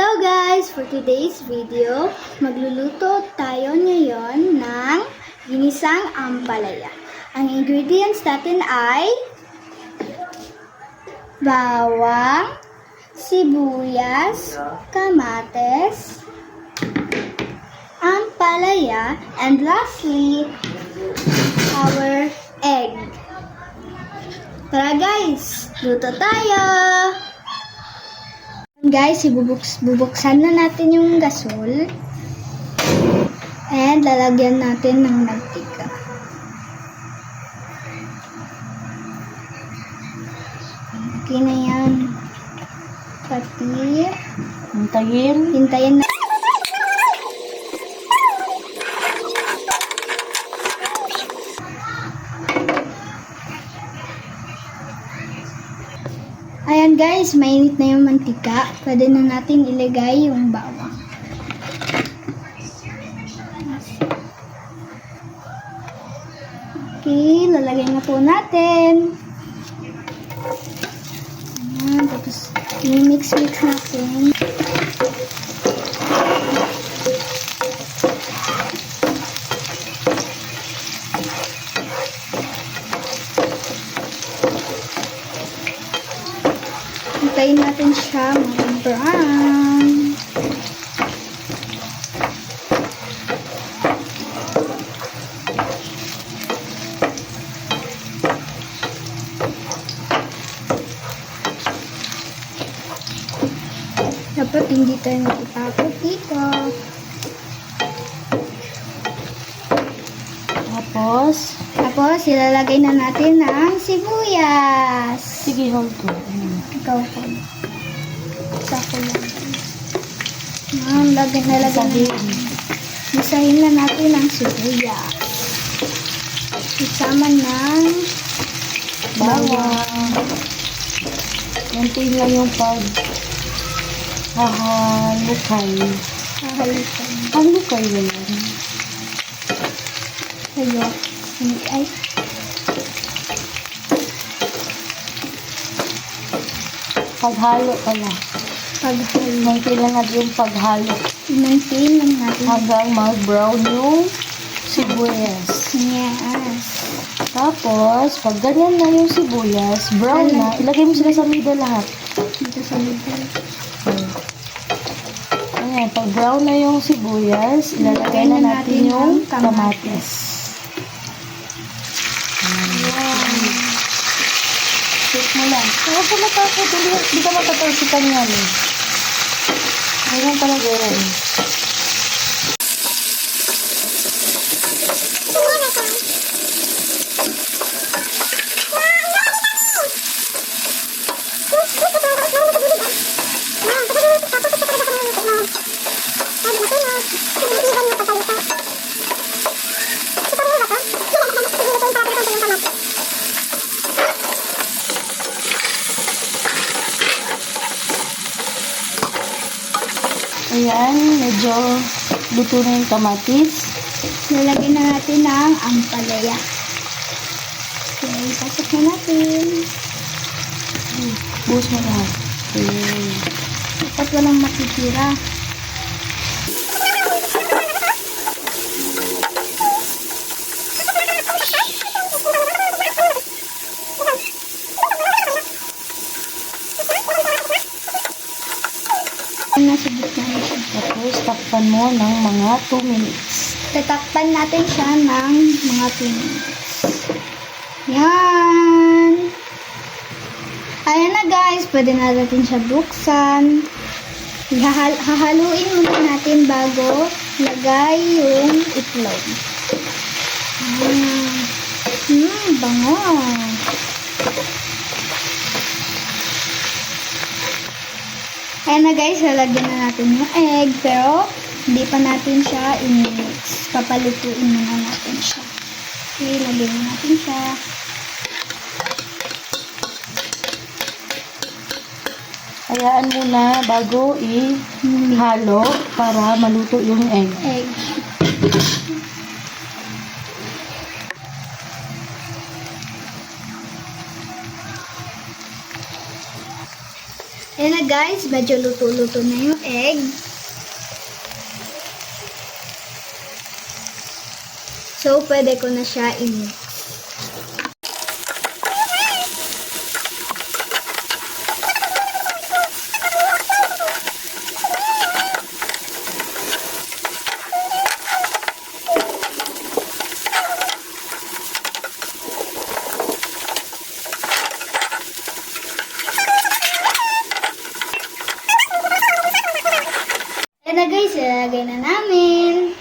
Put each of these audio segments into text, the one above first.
Hello guys! For today's video, magluluto tayo ngayon ng ginisang ampalaya. Ang ingredients natin ay bawang, sibuyas, kamates, ampalaya, and lastly, our egg. Tara guys, luto tayo! Guys, bubuksan na natin yung gasol. And lalagyan natin ng mantika. Okay na yan. Pati. Hintayin na. Ayan guys, mainit na yung mantika. Pwede na natin ilagay yung bawang. Okay, lalagay na po natin. Ayan, tapos i-mix natin. Hintayin natin siya mag-brown. Dapat hindi tayo nagtapot dito. Tapos, ilalagay na natin ng sibuyas. Sige, hold ko. Ikaw ko. Sako lang. Lagyan na natin. Isahin na natin ang sibuyas. Isama ng bawang. Yantiin lang yung hahalukay. Halukay na yan. Ayo. Ay. Paghalo pala. Yantiin lang natin yung paghalo. Maintain lang natin. Hanggang mag-brown yung sibuyas. Yes. Tapos, pag ganyan na yung sibuyas, brown na, ilagay mo sila sa middle lahat. Dito sa middle. Ayan, pag brown na yung sibuyas, ilalagay na natin yung kamatis. Check mo lang. Huwag ka matapos. Hindi ka matatalsikan yan eh. Ganyan talaga yan. Ayan, medyo luto na yung kamatis. Lalagyan na natin ng ampalaya. Okay, pasok na natin. Buhos mo lahat. Okay. Dapat walang matitira. Nasa gitna na siya. Tapos, takpan mo ng mga 2 minutes. Tatakpan natin siya ng mga 2 minutes. Yan! Ayan na guys, pwede na natin siya buksan. Hahaluin muna natin bago lagay yung itlog. Bango! Ayan na guys, lalagyan na natin yung egg, pero hindi pa natin siya i-mix. Papalutuin muna natin siya. Okay, lagyan natin siya. Hayaan muna bago i-halo para maluto yung egg. Ayan na guys, medyo luto-luto na yung egg. So, pwede ko na siya i-mix. Ayan na guys, ilalagay na namin.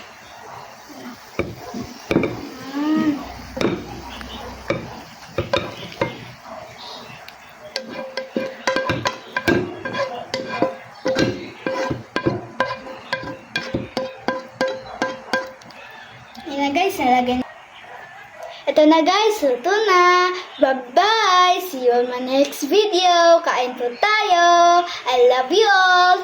Ayan na guys, ilalagay na. Ito na guys, luto na. Bye-bye! See you on my next video. Kain po tayo. I love you all.